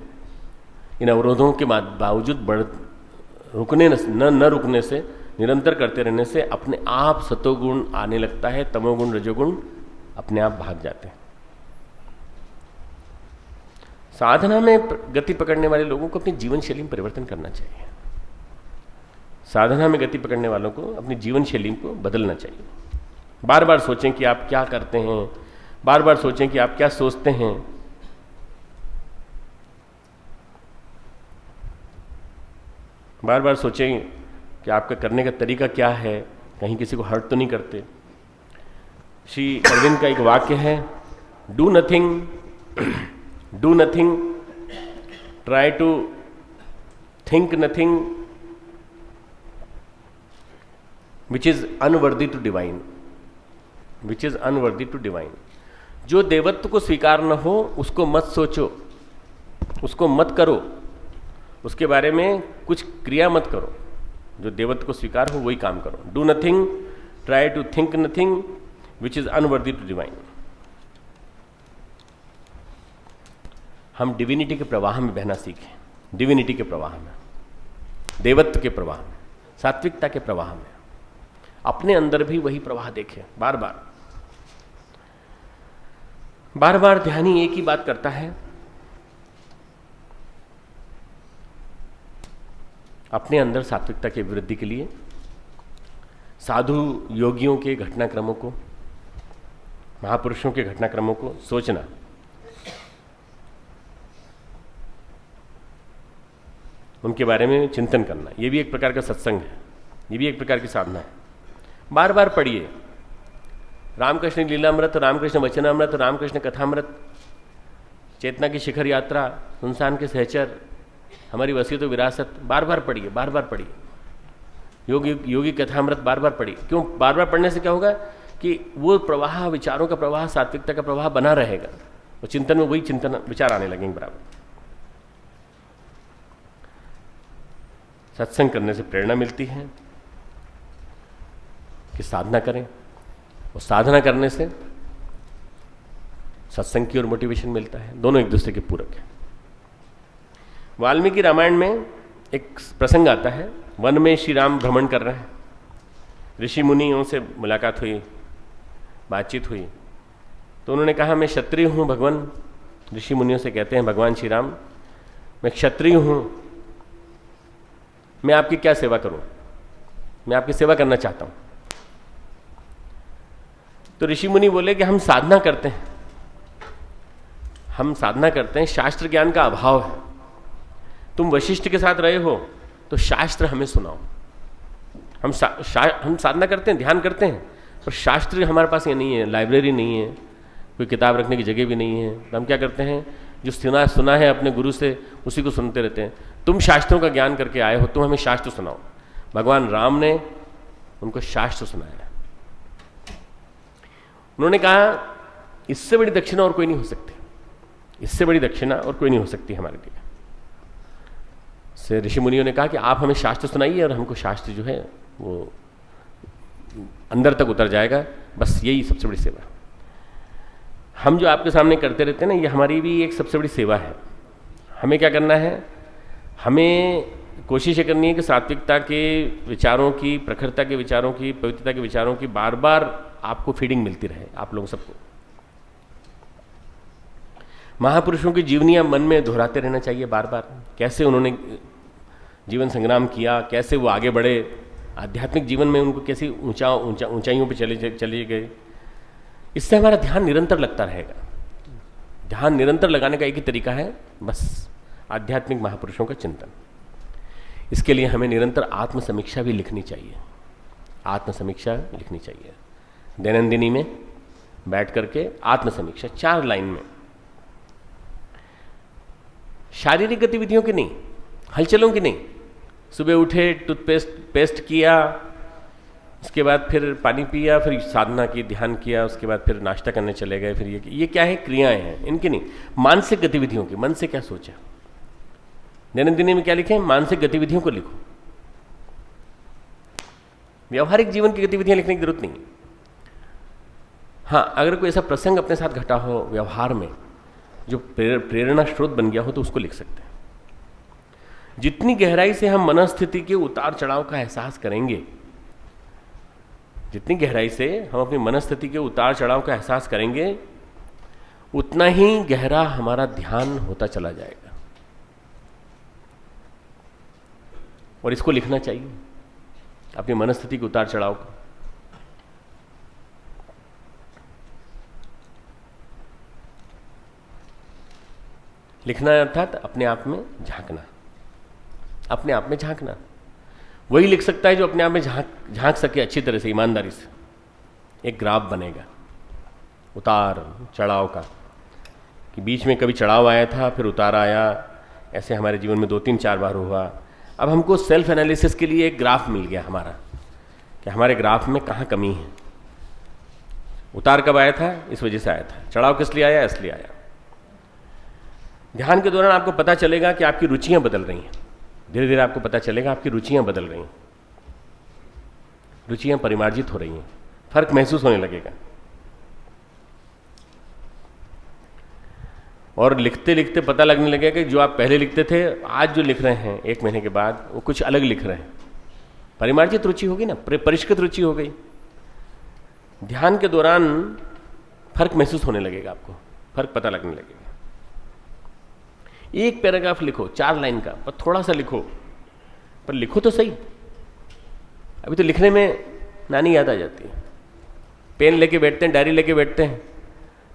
इन अवरोधों के बावजूद रुकने न रुकने से, निरंतर करते रहने से अपने आप सतोगुण आने लगता है, तमोगुण रजोगुण अपने आप भाग जाते हैं। साधना में गति पकड़ने वाले लोगों को अपनी जीवन शैली में परिवर्तन करना चाहिए। साधना में गति पकड़ने वालों को अपनी जीवन शैली को बदलना चाहिए। बार बार सोचें कि आप क्या करते हैं, बार बार सोचें कि आप क्या सोचते हैं। बार बार सोचें कि आपका करने का तरीका क्या है, कहीं किसी को हर्ट तो नहीं करते। श्री अरविंद का एक वाक्य है, do nothing, try to think nothing, which is unworthy to divine, which is unworthy to divine. जो देवत्व को स्वीकार न हो उसको मत सोचो, उसको मत करो, उसके बारे में कुछ क्रिया मत करो। जो देवत्व को स्वीकार हो वही काम करो। Do nothing, try to think nothing, which is unworthy to divine. हम डिविनिटी के प्रवाह में बहना सीखें, डिविनिटी के प्रवाह में, देवत्व के प्रवाह में, सात्विकता के प्रवाह में। अपने अंदर भी वही प्रवाह देखें। बार बार बार बार ध्यानी एक ही बात करता है, अपने अंदर सात्विकता की वृद्धि के लिए साधु योगियों के घटनाक्रमों को, महापुरुषों के घटनाक्रमों को सोचना, उनके बारे में चिंतन करना, ये भी एक प्रकार का सत्संग है, ये भी एक प्रकार की साधना है। बार बार पढ़िए रामकृष्ण लीलामृत, रामकृष्ण वचनामृत, रामकृष्ण कथामृत, चेतना की शिखर यात्रा, सुनसान के सहचर, हमारी वसीयत विरासत, बार बार पढ़िए, बार बार पढ़िए। योगी कथामृत बार बार पढ़िए। क्यों? बार बार पढ़ने से क्या होगा कि वो प्रवाह, विचारों का प्रवाह, सात्विकता का प्रवाह बना रहेगा, और चिंतन में वही चिंतन विचार आने लगेंगे बराबर। सत्संग करने से प्रेरणा मिलती है कि साधना करें, और साधना करने से सत्संग की ओर मोटिवेशन मिलता है। दोनों एक दूसरे के पूरक हैं। वाल्मीकि रामायण में एक प्रसंग आता है, वन में श्री राम भ्रमण कर रहे हैं, ऋषि मुनियों से मुलाकात हुई, बातचीत हुई, तो उन्होंने कहा मैं क्षत्रिय हूँ भगवान। ऋषि मुनियों से कहते हैं भगवान श्री राम, मैं क्षत्रिय हूँ, मैं आपकी क्या सेवा करूँ, मैं आपकी सेवा करना चाहता हूँ। तो ऋषि मुनि बोले कि हम साधना करते हैं, हम साधना करते हैं, शास्त्र ज्ञान का अभाव है। तुम वशिष्ठ के साथ रहे हो तो शास्त्र हमें सुनाओ। हम साधना करते हैं, ध्यान करते हैं, पर शास्त्र हमारे पास ये नहीं है, लाइब्रेरी नहीं है, कोई किताब रखने की जगह भी नहीं है। तो हम क्या करते हैं, जो सुना है अपने गुरु से उसी को सुनते रहते हैं। तुम शास्त्रों का ज्ञान करके आए हो, तुम हमें शास्त्र सुनाओ। भगवान राम ने उनको शास्त्र सुनाया। उन्होंने कहा इससे बड़ी दक्षिणा और कोई नहीं हो सकती, इससे बड़ी दक्षिणा और कोई नहीं हो सकती हमारे लिए। से ऋषि मुनियों ने कहा कि आप हमें शास्त्र सुनाइए और हमको शास्त्र जो है वो अंदर तक उतर जाएगा। बस यही सबसे बड़ी सेवा। हम जो आपके सामने करते रहते हैं ना, ये हमारी भी एक सबसे बड़ी सेवा है। हमें क्या करना है, हमें कोशिश ये करनी है कि सात्विकता के विचारों की, प्रखरता के विचारों की, पवित्रता के विचारों की बार बार आपको फीडिंग मिलती रहे, आप लोगों सबको। महापुरुषों की जीवनियां मन में दोहराते रहना चाहिए बार बार, कैसे उन्होंने जीवन संग्राम किया, कैसे वो आगे बढ़े, आध्यात्मिक जीवन में उनको कैसी ऊंचाइयों पे चले गए। इससे हमारा ध्यान निरंतर लगता रहेगा। ध्यान निरंतर लगाने का एक ही तरीका है, बस आध्यात्मिक महापुरुषों का चिंतन। इसके लिए हमें निरंतर आत्मसमीक्षा भी लिखनी चाहिए, आत्मसमीक्षा लिखनी चाहिए। दैनंदिनी में बैठ करके आत्मसमीक्षा 4 लाइन में, शारीरिक गतिविधियों की नहीं, हलचलों की नहीं। सुबह उठे, टूथपेस्ट किया, उसके बाद फिर पानी पिया, फिर साधना की, ध्यान किया, उसके बाद फिर नाश्ता करने चले गए, फिर ये क्या है, क्रियाएं हैं, इनकी नहीं। मानसिक गतिविधियों की, मन से क्या सोचा। दैनंदिनी में क्या लिखे, मानसिक गतिविधियों को लिखो। व्यवहारिक जीवन की गतिविधियां लिखने की जरूरत नहीं। हाँ, अगर कोई ऐसा प्रसंग अपने साथ घटा हो व्यवहार में जो प्रेरणा स्रोत बन गया हो तो उसको लिख सकते हैं। जितनी गहराई से हम मनस्थिति के उतार चढ़ाव का एहसास करेंगे, जितनी गहराई से हम अपनी मनस्थिति के उतार चढ़ाव का एहसास करेंगे, उतना ही गहरा हमारा ध्यान होता चला जाएगा। और इसको लिखना चाहिए, अपनी मनस्थिति के उतार चढ़ाव को। लिखना अर्थात अपने आप में झांकना, अपने आप में झांकना। वही लिख सकता है जो अपने आप में झांक सके अच्छी तरह से, ईमानदारी से। एक ग्राफ बनेगा उतार चढ़ाव का, कि बीच में कभी चढ़ाव आया था, फिर उतार आया। ऐसे हमारे जीवन में 2-3-4 बार हुआ। अब हमको सेल्फ एनालिसिस के लिए एक ग्राफ मिल गया हमारा, कि हमारे ग्राफ में कहाँ कमी है। उतार कब आया था, इस वजह से आया था। चढ़ाव किस लिए आया, इसलिए आया। ध्यान के दौरान आपको पता चलेगा कि आपकी रुचियां बदल रही हैं। धीरे धीरे आपको पता चलेगा आपकी रुचियां बदल रही हैं, रुचियां परिमार्जित हो रही हैं, फर्क महसूस होने लगेगा। और लिखते लिखते पता लगने लगेगा कि जो आप पहले लिखते थे, आज जो लिख रहे हैं 1 महीने के बाद, वो कुछ अलग लिख रहे हैं। परिमार्जित रुचि होगी ना, परिष्कृत रुचि हो गई। ध्यान के दौरान फर्क महसूस होने लगेगा, आपको फर्क पता लगने लगेगा। एक पैराग्राफ लिखो 4 लाइन का, पर थोड़ा सा लिखो, पर लिखो तो सही। अभी तो लिखने में नानी याद आ जाती है। पेन लेके बैठते हैं, डायरी लेके बैठते हैं,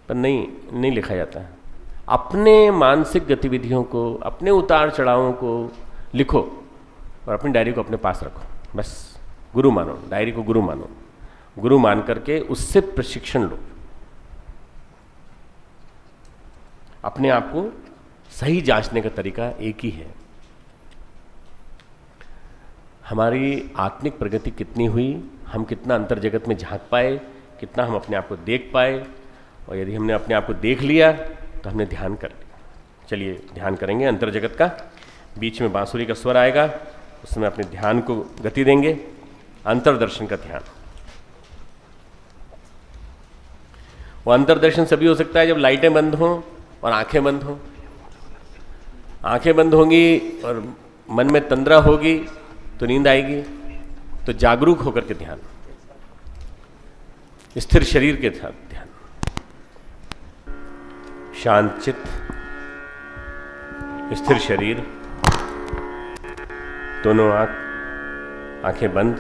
पर नहीं लिखा जाता है। अपने मानसिक गतिविधियों को, अपने उतार चढ़ावों को लिखो और अपनी डायरी को अपने पास रखो। बस गुरु मानो, डायरी को गुरु मानो। गुरु मान करके उससे प्रशिक्षण लो। अपने आप को सही जांचने का तरीका एक ही है, हमारी आत्मिक प्रगति कितनी हुई, हम कितना अंतर जगत में झांक पाए, कितना हम अपने आप को देख पाए। और यदि हमने अपने आप को देख लिया तो हमने ध्यान कर लिया। चलिए ध्यान करेंगे अंतर जगत का। बीच में बांसुरी का स्वर आएगा, उसमें अपने ध्यान को गति देंगे। अंतर्दर्शन का ध्यान। वो अंतर्दर्शन सभी हो सकता है जब लाइटें बंद हों और आंखें बंद हों। आंखें बंद होंगी और मन में तंद्रा होगी तो नींद आएगी। तो जागरूक होकर के ध्यान, स्थिर शरीर के साथ ध्यान। शांत चित्त, स्थिर शरीर, दोनों आंखें बंद,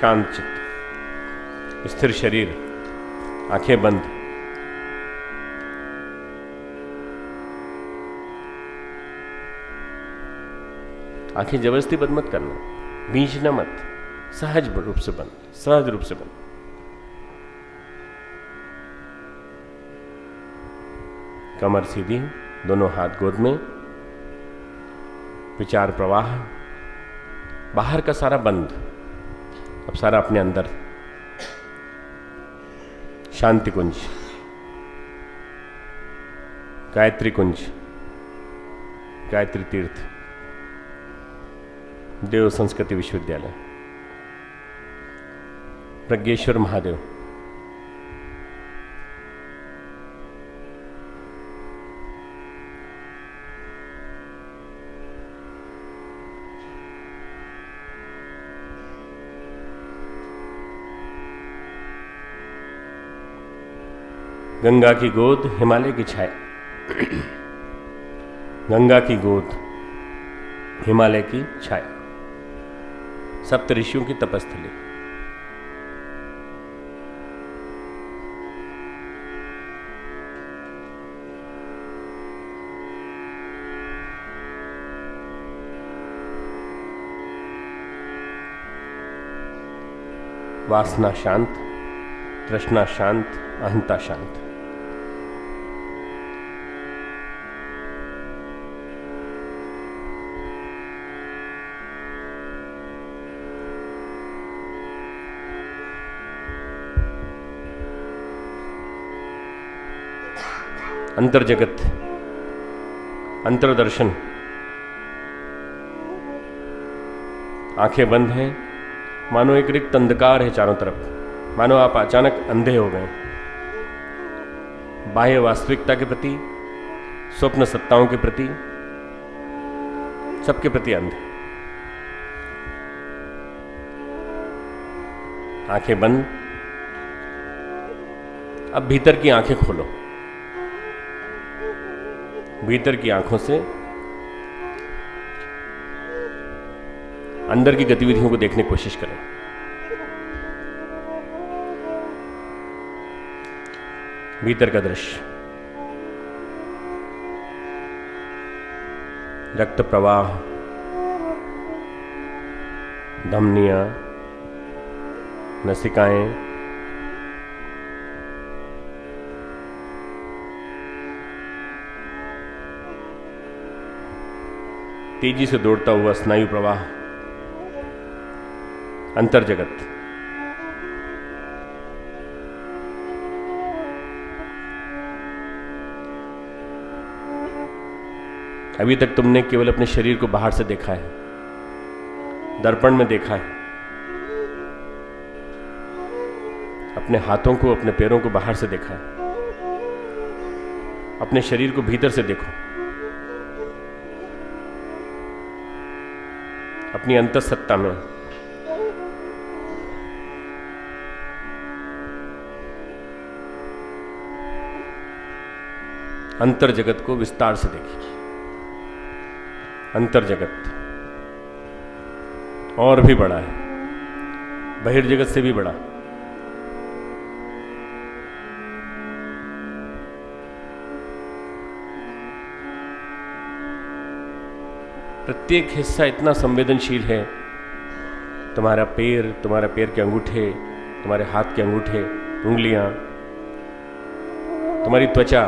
शांत चित्त, स्थिर शरीर, आंखें बंद। आंखें जबरदस्ती बंद मत करना, बींचना मत, सहज रूप से बंद, सहज रूप से बंद। कमर सीधी, दोनों हाथ गोद में, विचार प्रवाह, बाहर का सारा बंद, अब सारा अपने अंदर। शांति कुंज, गायत्री कुंज, गायत्री तीर्थ, देव संस्कृति विश्वविद्यालय, प्रज्ञेश्वर महादेव। गंगा की गोद, हिमालय की छाया। गंगा की गोद, हिमालय की छाया, सप्त ऋषियों की तपस्थली। वासना शांत, तृष्णा शांत, अहंता शांत। अंतर्जगत, अंतर्दर्शन। आंखें बंद हैं, मानो एक रिक्त अंधकार है चारों तरफ, मानो आप अचानक अंधे हो गए। बाह्य वास्तविकता के प्रति, स्वप्न सत्ताओं के प्रति, सबके प्रति अंधे। आंखें बंद, अब भीतर की आंखें खोलो। भीतर की आंखों से अंदर की गतिविधियों को देखने की कोशिश करें। भीतर का दृश्य, रक्त प्रवाह, धमनियां, नसिकाएं, तेजी से दौड़ता हुआ स्नायु प्रवाह। अंतर्जगत, अभी तक तुमने केवल अपने शरीर को बाहर से देखा है, दर्पण में देखा है। अपने हाथों को, अपने पैरों को बाहर से देखा है। अपने शरीर को भीतर से देखो। अपनी अंतःसत्ता में अंतर जगत को विस्तार से देखिए। अंतर जगत और भी बड़ा है, बहिर्जगत से भी बड़ा। प्रत्येक हिस्सा इतना संवेदनशील है। तुम्हारा पैर के अंगूठे, तुम्हारे हाथ के अंगूठे, उंगलियां, तुम्हारी त्वचा,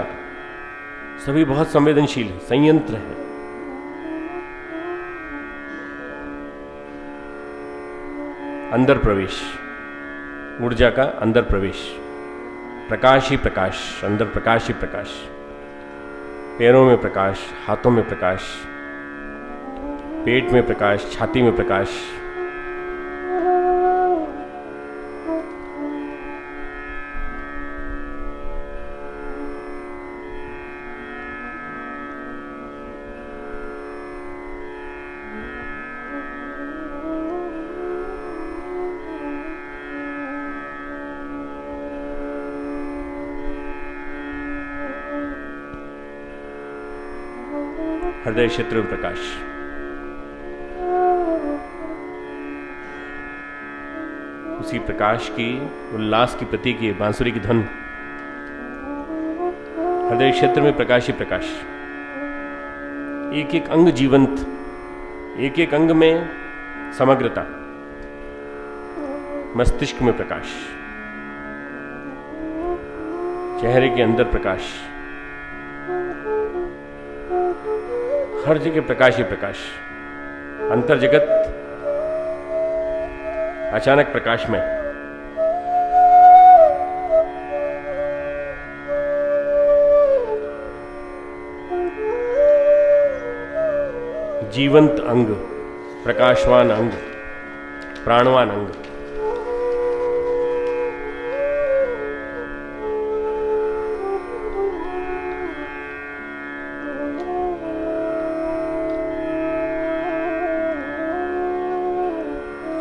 सभी बहुत संवेदनशील है, संयंत्र है। अंदर प्रवेश, ऊर्जा का अंदर प्रवेश, प्रकाश ही प्रकाश, अंदर प्रकाश ही प्रकाश। पैरों में प्रकाश, हाथों में प्रकाश, पेट में प्रकाश, छाती में प्रकाश। हृदय क्षेत्र में प्रकाश, उसी प्रकाश की, उल्लास की प्रतीक है बांसुरी की धुन। हृदय क्षेत्र में प्रकाश ही प्रकाश, एक एक अंग जीवंत, एक एक अंग में समग्रता, मस्तिष्क में प्रकाश, चेहरे के अंदर प्रकाश, हर जगह प्रकाश ही प्रकाश। अंतर जगत अचानक प्रकाश में। जीवंत अंग, प्रकाशवान अंग, प्राणवान अंग।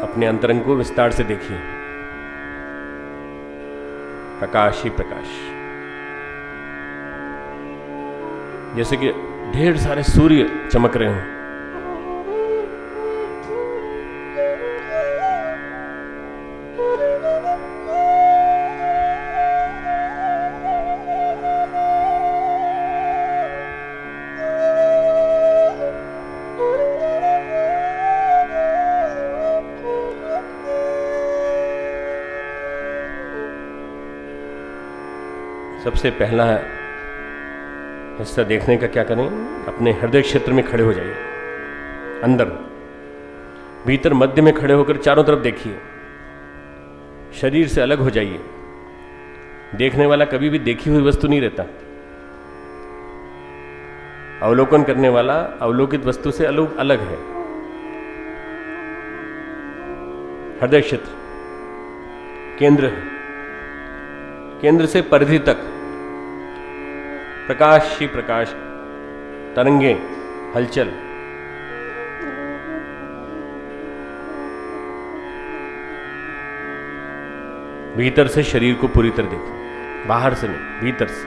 अपने अंतरंग को विस्तार से देखिए। प्रकाश ही प्रकाश, जैसे कि ढेर सारे सूर्य चमक रहे हों। सबसे पहला हिस्सा देखने का क्या करें, अपने हृदय क्षेत्र में खड़े हो जाइए। अंदर भीतर मध्य में खड़े होकर चारों तरफ देखिए। शरीर से अलग हो जाइए। देखने वाला कभी भी देखी हुई वस्तु नहीं रहता। अवलोकन करने वाला अवलोकित वस्तु से अलग है। हृदय क्षेत्र केंद्र है। केंद्र से परिधि तक प्रकाश ही प्रकाश, तरंगे, हलचल। भीतर से शरीर को पूरी तरह देखो, बाहर से नहीं, भीतर से।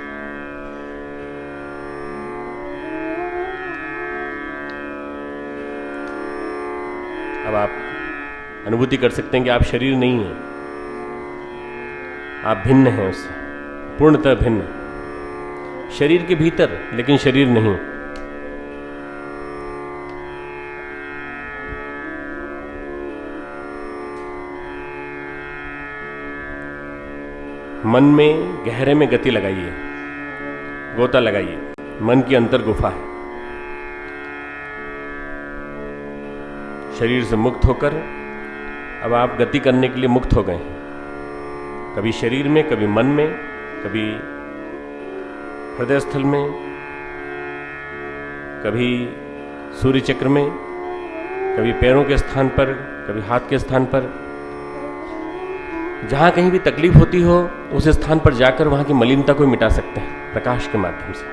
अब आप अनुभूति कर सकते हैं कि आप शरीर नहीं हैं, आप भिन्न हैं उससे, पूर्णतः भिन्न। शरीर के भीतर लेकिन शरीर नहीं। मन में गहरे में गति लगाइए, गोता लगाइए। मन की अंतर गुफा है। शरीर से मुक्त होकर अब आप गति करने के लिए मुक्त हो गए हैं। कभी शरीर में, कभी मन में, कभी हृदय स्थल में, कभी सूर्य चक्र में, कभी पैरों के स्थान पर, कभी हाथ के स्थान पर। जहां कहीं भी तकलीफ होती हो उस स्थान पर जाकर वहां की मलिनता को मिटा सकते हैं प्रकाश के माध्यम से।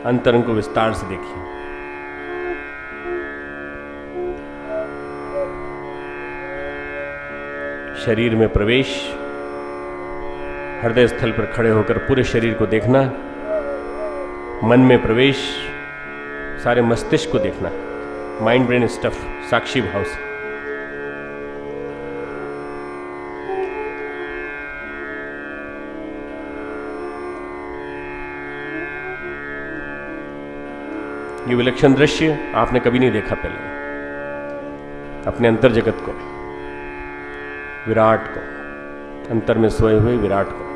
अंतरंग को विस्तार से देखिए। शरीर में प्रवेश, हृदय स्थल पर खड़े होकर पूरे शरीर को देखना। मन में प्रवेश, सारे मस्तिष्क को देखना। माइंड ब्रेन स्टफ, साक्षी भाव से। ये विलक्षण दृश्य आपने कभी नहीं देखा पहले। अपने अंतर जगत को, विराट को, अंतर में सोए हुए विराट को।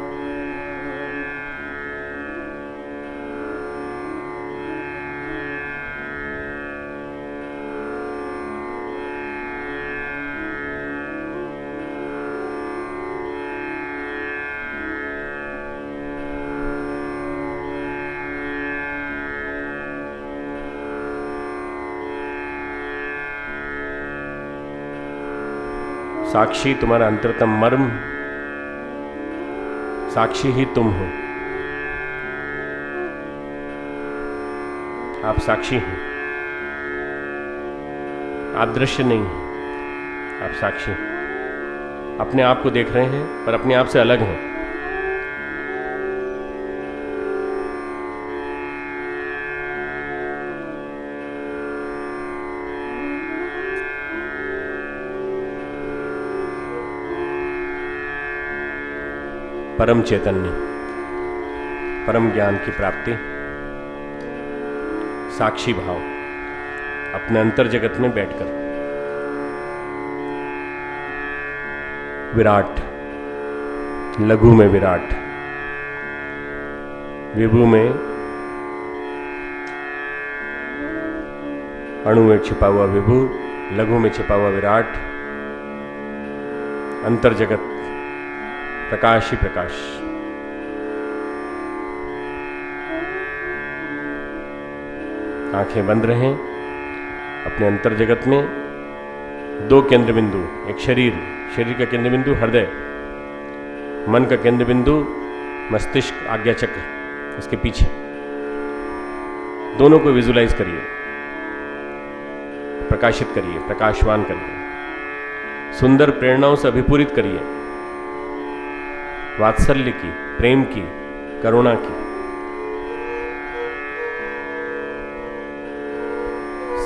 साक्षी तुम्हारा अंतरतम मर्म, साक्षी ही तुम हो। आप साक्षी हैं, आप दृश्य नहीं हैं, आप साक्षी हैं। अपने आप को देख रहे हैं पर अपने आप से अलग हैं। परम चैतन्य, परम ज्ञान की प्राप्ति। साक्षी भाव अपने अंतर जगत में बैठकर। विराट, लघु में विराट, विभु में अणु में छिपा हुआ विभु, लघु में छिपा हुआ विराट, अंतर जगत प्रकाश ही प्रकाश। आंखें बंद रहें। अपने अंतर जगत में दो केंद्र बिंदु, एक शरीर, शरीर का केंद्र बिंदु हृदय, मन का केंद्र बिंदु मस्तिष्क आज्ञा चक्र, इसके पीछे, दोनों को विजुलाइज करिए, प्रकाशित करिए, प्रकाशवान करिए, सुंदर प्रेरणाओं से अभिपूरित करिए, वात्सल्य की, प्रेम की, करुणा की,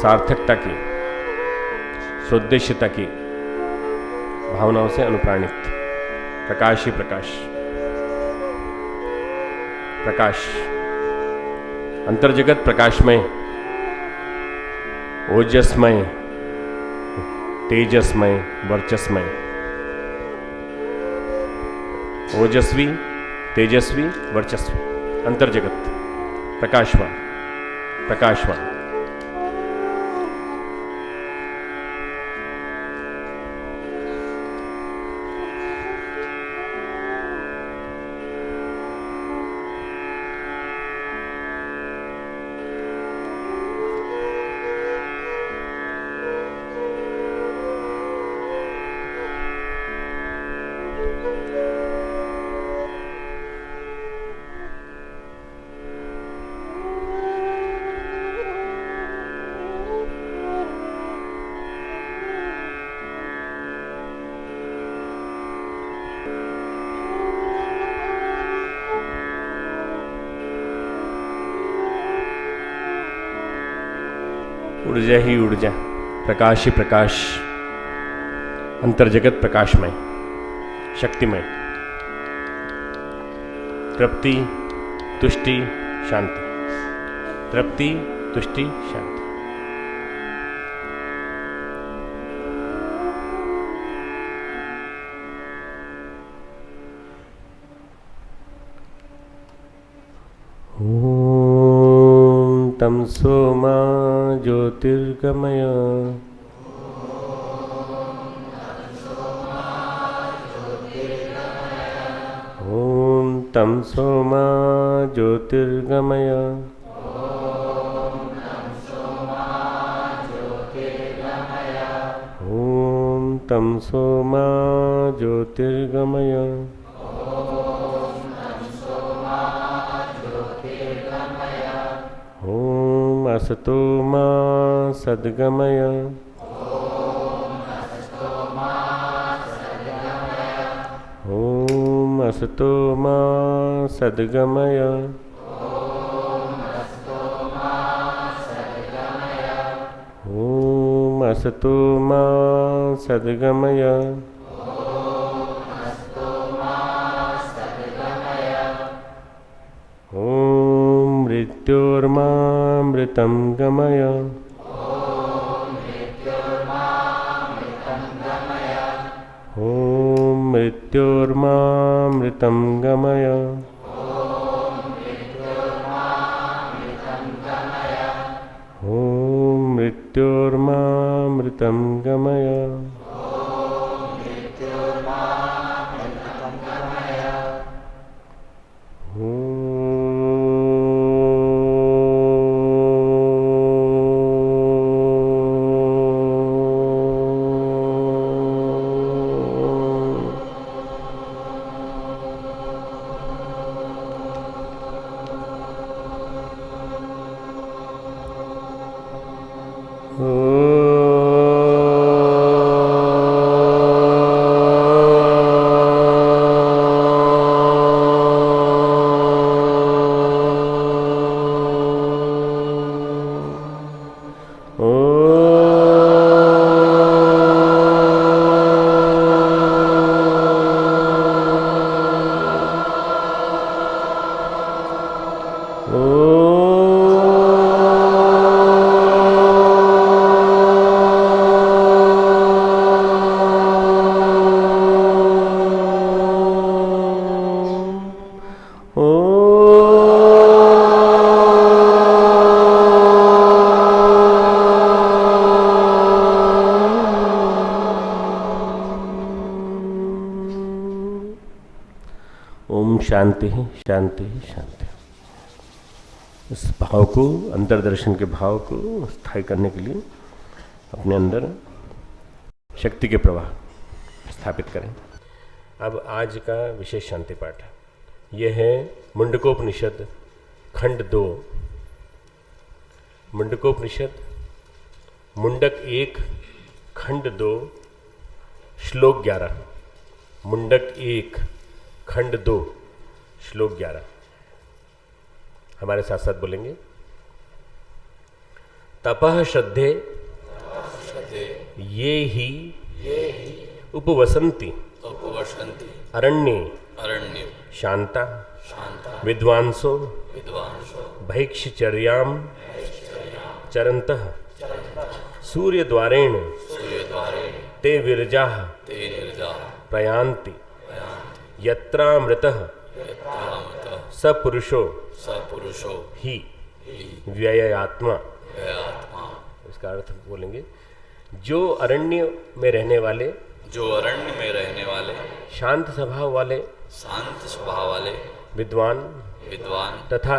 सार्थकता की, सौद्देश्यता की भावनाओं से अनुप्राणित। प्रकाश ही प्रकाश, प्रकाश, अंतर जगत प्रकाशमय, ओजस्मय, तेजस्मय, वर्चस्मय, ओजस्वी, तेजस्वी, वर्चस्वी, अंतर जगत प्रकाशवान, प्रकाशवान। ऊर्जा ही ऊर्जा, प्रकाश ही प्रकाश, अंतर जगत प्रकाशमय, शक्तिमय, तृप्ति, तुष्टि, शांति, तृप्ति, तुष्टि, शांति। ओम तमसो मा ज्योतिर्गमय, ओम तमसो मा ज्योतिर्गमय, ओम तमसो मा ज्योतिर्गमय, ओम असतो मा सद्गमय, ओम असतो मा सद्गमय, ओम असतो मा सद्गमय, ओम मृत्योर्मामृतं गमय, ओम मृत्योर्मामृतं गमय, ओम मृत्योर्मामृतं गमय, ओम शांति शांति शांति। इस भाव को, अंतर्दर्शन के भाव को स्थायी करने के लिए अपने अंदर शक्ति के प्रवाह स्थापित करें। अब आज का विशेष शांति पाठ यह है मुंडकोपनिषद खंड 2। मुंडकोपनिषद मुंडक 1 खंड 2 श्लोक 11। मुंडक 1 खंड 2 श्लोक 11। हमारे साथ साथ बोलेंगे। तपः श्रद्धे ये ही उपवसन्ति अरण्ये शांता विद्वांसो भैक्षचर्यां चरन्तः सूर्यद्वारेण ते विरजाः प्रयान्ति यत्रामृतः स पुरुषो ही व्ययात्मा। इसका अर्थ बोलेंगे। जो अरण्य में रहने वाले शांत स्वभाव वाले विद्वान तथा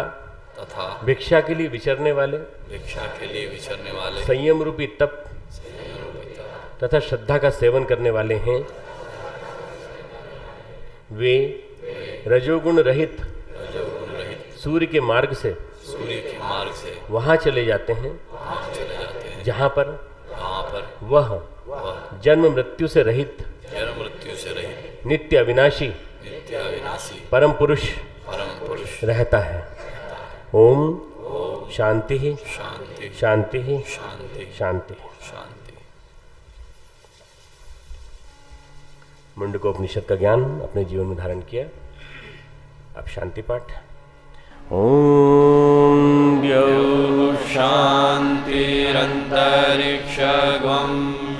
भिक्षा के लिए विचरने वाले संयम रूपी तप तथा श्रद्धा का सेवन करने वाले हैं, वे रजोगुण रहित सूर्य के मार्ग से वहां चले जाते हैं जहां पर वह जन्म मृत्यु से रहित नित्य अविनाशी परम पुरुष रहता है। ओम शांति शांति शांति। मुंडकोपनिषद का ज्ञान अपने जीवन में धारण किया। अब शांति पाठ। ओम द्यौः शान्तिरन्तरिक्षगं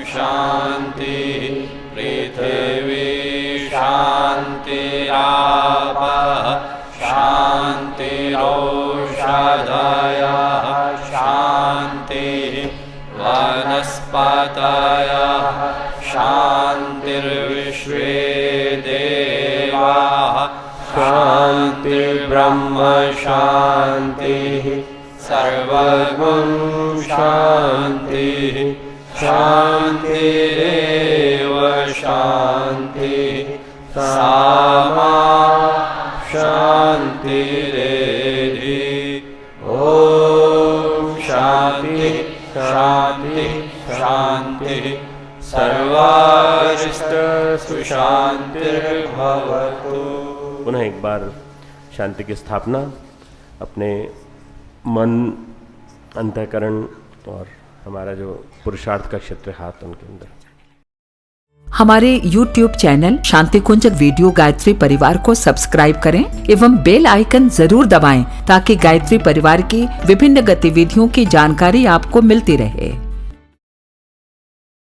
शान्ति पृथिवी शान्तिरापः शान्तिरोषधयः शान्तिः वनस्पतयः शान्तिर्विश्वे देवाः शान्तिर्ब्रह्म शान्तिः सर्वगुण शान्तिः शान्तिरेव शान्तिः सामा शान्तिरेधि। ॐ शान्ति शान्ति शान्ति सर्वारिष्ट सुशान्तिर्भवतु। पुनः एक बार शांति की स्थापना अपने मन, अंतःकरण और हमारा जो पुरुषार्थ का क्षेत्र हाथ उनके अंदर। हमारे YouTube चैनल शांति कुंज वीडियो गायत्री परिवार को सब्सक्राइब करें एवं बेल आइकन जरूर दबाएं ताकि गायत्री परिवार की विभिन्न गतिविधियों की जानकारी आपको मिलती रहे।